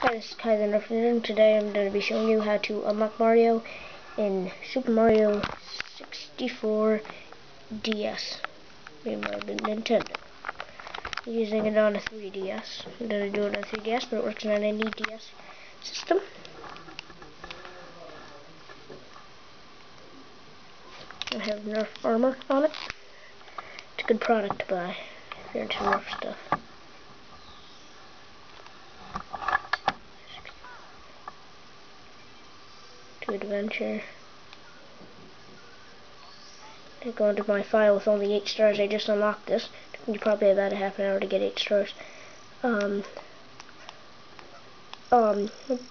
Hi, this is Kai the Nerf Ninja, and today I'm going to be showing you how to unlock Mario in Super Mario 64 DS, made by the Nintendo. I'm using it on a 3DS. I'm going to do it on a 3DS, but it works on any DS system. I have Nerf armor on it. It's a good product to buy if you're into Nerf stuff. Adventure. I go into my file with only 8 stars. I just unlocked this. It took me probably about a half an hour to get 8 stars.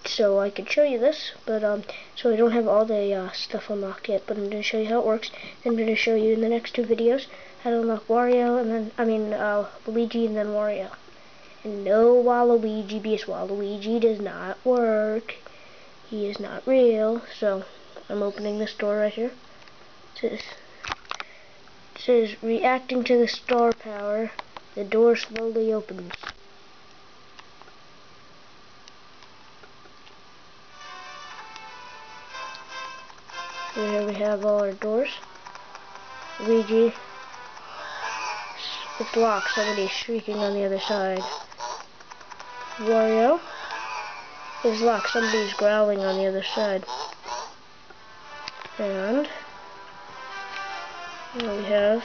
So I could show you this, but so I don't have all the stuff unlocked yet. But I'm going to show you how it works. Then I'm going to show you in the next 2 videos how to unlock Wario, and then Luigi, and then Wario. And no Waluigi, because Waluigi does not work. He is not real. So I'm opening this door right here. It says reacting to the star power, the door slowly opens. So here we have all our doors. Luigi, it's locked. Somebody's shrieking on the other side. Wario is locked. Somebody's growling on the other side. And here we have,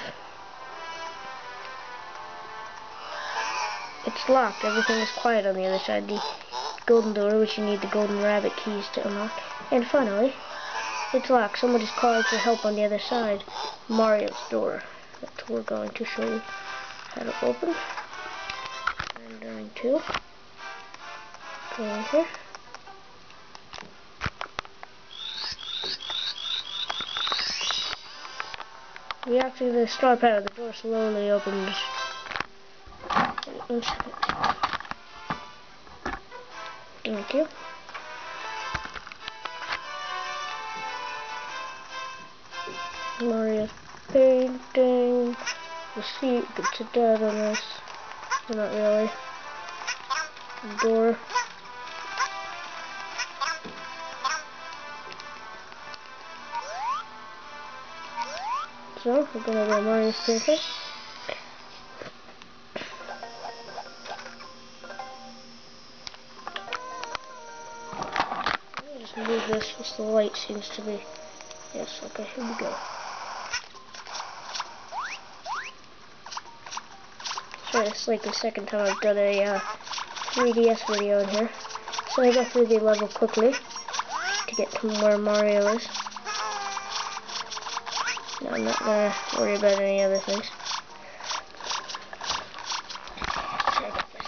it's locked. Everything is quiet on the other side. The golden door, which you need the golden rabbit keys to unlock. And finally, it's locked. Somebody's calling for help on the other side. Mario's door. That's what we're going to show you how to open. I'm going to go in here. Reacting to the star power, the door slowly opens. Thank you. Mario's painting. The seat gets a dad on this. Well, not really. The door. So, we're gonna go Mario's painting. I'll just move this because the light seems to be. Yes, okay, here we go. Sorry, it's like the second time I've done a 3DS video in here. So I go through the level quickly to get to where Mario is. No, I'm not gonna worry about any other things. Sorry about this.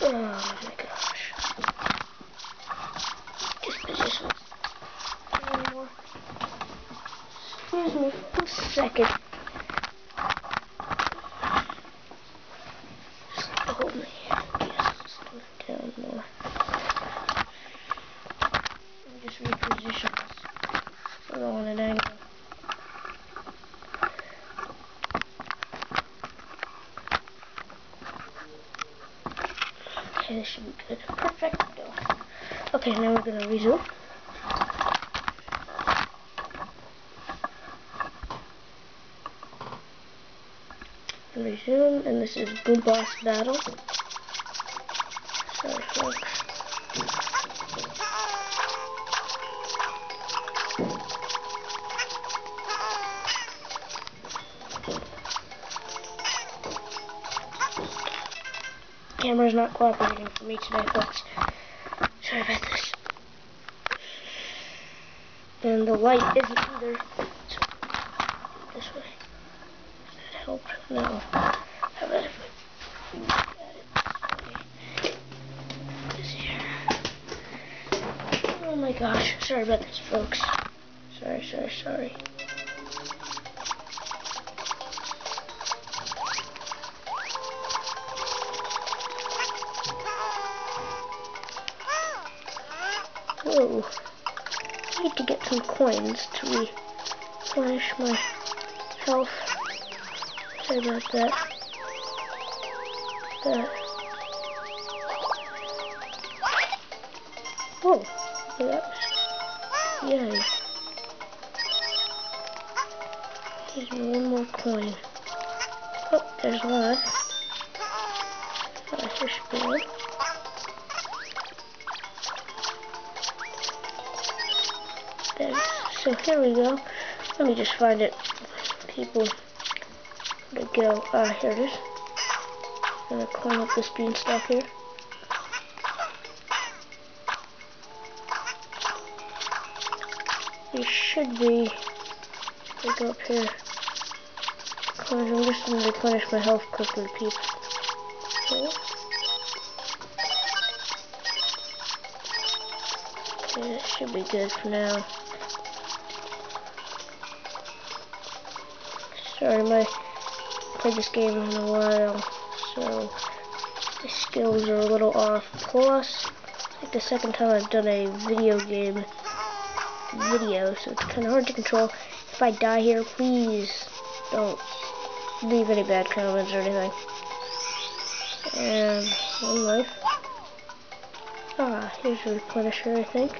Oh my gosh. Just position. Anymore. Excuse me, a second. Just hold me. Just down more. Just reposition this. So I don't want an angle. Okay, this should be good. Perfect. Okay, now we're gonna resume. Resume, and this is Boom Boss Battle. Sorry, folks. Camera's not cooperating for me today, folks. Sorry about this. And the light isn't either. So, this way. Does that help? No. How about if we look at it this way? This here. Oh my gosh. Sorry about this, folks. Sorry. Whoa. I need to get some coins to replenish my health. Sorry about that. Oh, look at that. Yay. Gives me one more coin. Oh, there's one. Here's speed. So here we go. Let me just find it. People, where'd it go? Here it is. I'm gonna climb up this green stuff here. It should be. Let me go up here. I'm just gonna replenish my health quickly, people. Okay. Okay, that should be good for now. Sorry, I played this game in a while, so the skills are a little off. Plus, it's like the second time I've done a video game video, so it's kind of hard to control. If I die here, please don't leave any bad comments or anything. And one life. Here's a replenisher, I think.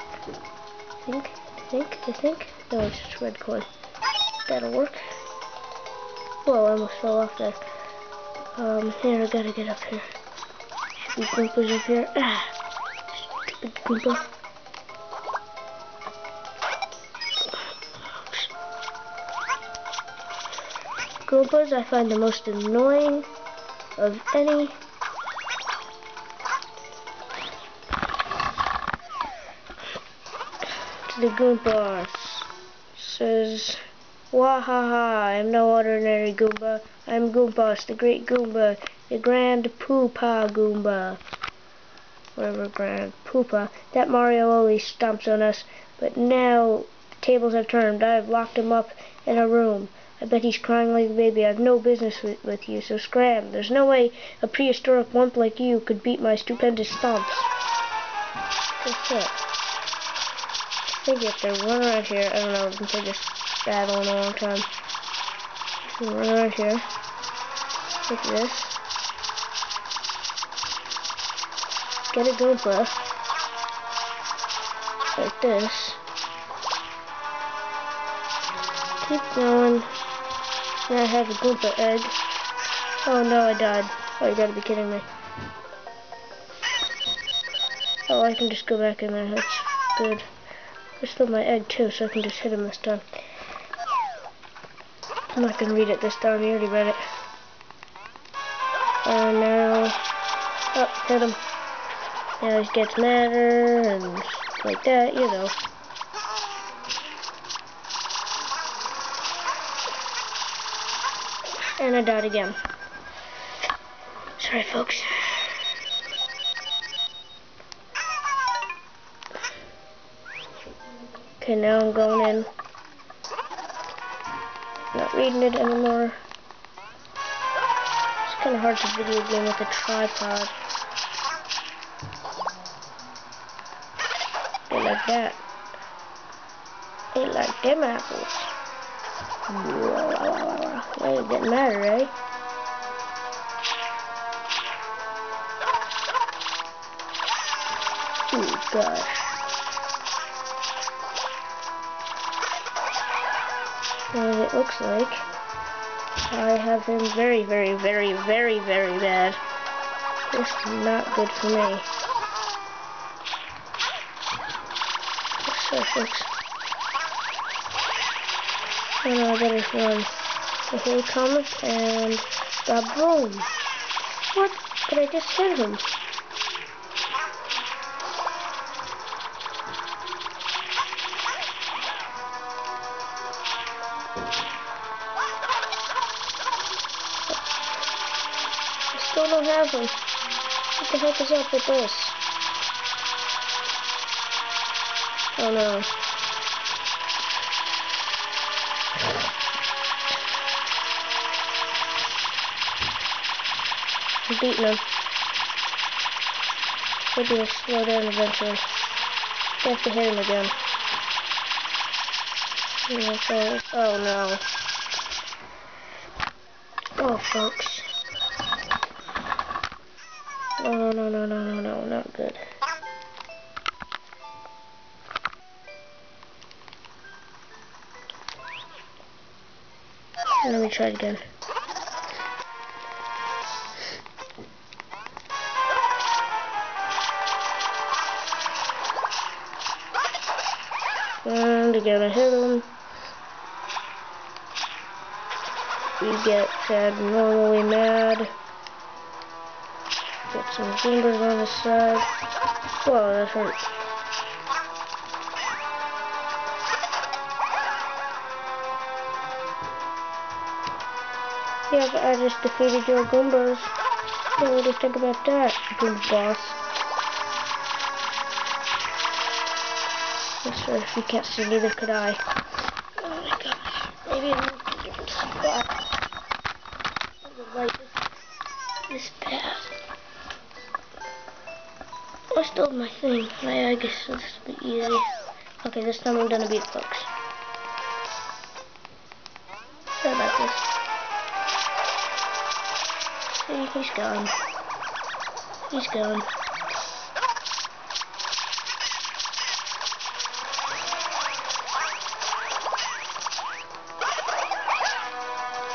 I think. No, it's just red coin. That'll work. Whoa, I almost fell off there. Here, I gotta get up here. Should be Goombas up here. Stupid Goomba. Goombas I find the most annoying of any. To the Goombas. Says, Wahaha, I'm no ordinary Goomba. I'm Goombas, the great Goomba, the Grand Poopa Goomba. Whatever, Grand Poopa. That Mario always stomps on us, but now the tables have turned. I've locked him up in a room. I bet he's crying like a baby. I've no business with you, so scram. There's no way a prehistoric wump like you could beat my stupendous stomps. Guess what? I think you have to run around here. I don't know, I've been playing this battle in a long time. So run around here. Like this. Get a Goomba. Like this. Keep going. Now I have a Goomba egg. Oh no, I died. Oh, you gotta be kidding me. Oh, I can just go back in there. That's good. I stole my egg too, so I can just hit him this time. I'm not gonna read it this time, you already read it. Now, oh, hit him. Now he gets madder, and like that, you know. And I died again. Sorry, folks. Okay, now I'm going in. Not reading it anymore. It's kind of hard to video game with a tripod. They like that. They like them apples. Well, it didn't matter, eh? Oh gosh. And it looks like I have him very, very, very, very, very bad. This is not good for me. Sorry, folks. Oh no, I better run. So here he comes, and boom! What? But I just hit him. Still don't have him. What the heck is up with this? Oh no. I'm beating him. Maybe he'll slow down eventually. You have to hit him again. Oh no. Oh, folks. No, not good. Let me try it again. And again I hit him. We get normally mad. Get some Goombas on the side. Whoa, that hurt. Yeah, but I just defeated your Goombas. So what do you think about that, Goomba boss? Yes, sir, if you can't see, neither could I. Oh my gosh. Maybe I'm in a different spot. The light is bad. Oh, I still have my thing. I guess this will be easy. Okay, this time I'm gonna beat folks. Sorry about this. See, he's gone. He's gone.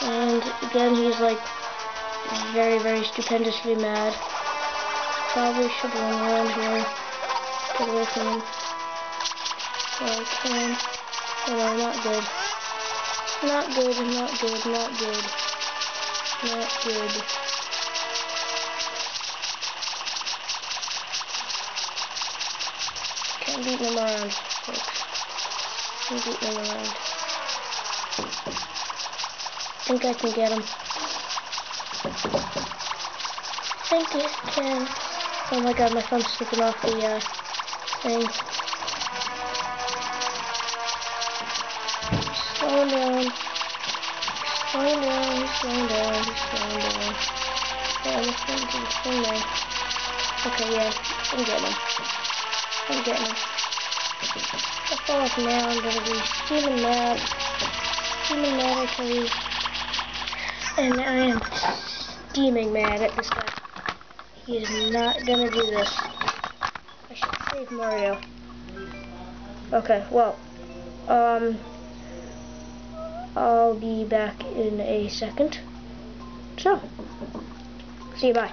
And again, he's like very, very stupendously mad. Probably should run around here. Get away from him. Oh, I can. Oh, no, not good. Not good, not good, not good. Not good. Can't beat them around, folks. Can't beat them around. I think I can get him. I think I can. Oh my god, my thumb's slipping off the thing. Slowing down. Slowing down, he's slowing down, he's slowing down. Yeah, this thing's slowing down. Okay, yeah, I'm getting him. I'm getting him. If I fall off now, I'm gonna be steaming mad. Steaming mad, I tell you. And I am steaming mad at this guy. He is not gonna do this. I should save Mario. Okay, well, I'll be back in a second. So, see you, bye.